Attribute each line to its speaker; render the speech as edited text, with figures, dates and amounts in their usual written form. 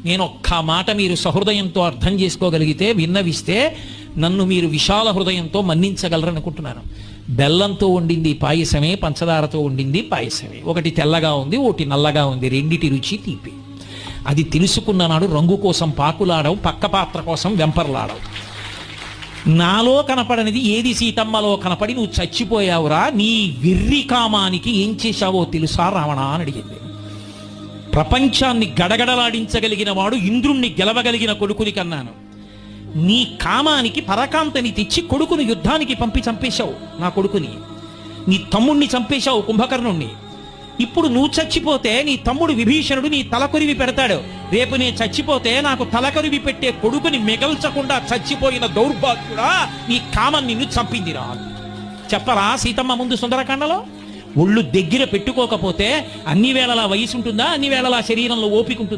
Speaker 1: నేను ఒక్క మాట మీరు సహృదయంతో అర్థం చేసుకోగలిగితే, విన్నవిస్తే నన్ను మీరు విశాల హృదయంతో మన్నించగలరనుకుంటున్నాను. బెల్లంతో వండింది పాయసమే, పంచదారతో వండింది పాయసమే. ఒకటి తెల్లగా ఉంది, ఒకటి నల్లగా ఉంది, రెండిటి రుచి తీపి. అది తెలుసుకున్న నాడు రంగు కోసం పాకులాడవు, పక్క పాత్ర కోసం వెంపర్లాడవు. నాలో కనపడనిది ఏది సీతమ్మలో కనపడి నువ్వు చచ్చిపోయావురా, నీ వెర్రి కామానికి ఏం చేశావో తెలుసా రావణ అని అడిగింది. ప్రపంచాన్ని గడగడలాడించగలిగిన వాడు ఇంద్రుణ్ణి గెలవగలిగిన కొడుకుని కన్నాను. నీ కామానికి పరకాంతని తెచ్చి కొడుకుని యుద్ధానికి పంపి చంపేశావు నా కొడుకుని. నీ తమ్ముణ్ణి చంపేశావు కుంభకర్ణుణ్ణి. ఇప్పుడు నువ్వు చచ్చిపోతే నీ తమ్ముడు విభీషణుడు నీ తలకొరివి పెడతాడు. రేపు నేను చచ్చిపోతే నాకు తలకొరివి పెట్టే కొడుకుని మిగల్చకుండా చచ్చిపోయిన దౌర్భాగ్యుడా, నీ కామం నిన్ను చంపిందిరా చెప్పరా సీతమ్మ ముందు సుందరకాండలో. ఒళ్ళు దగ్గర పెట్టుకోకపోతే అన్ని వేళలా వయసు ఉంటుందా, అన్ని వేళలా శరీరంలో ఓపిక ఉంటుందా?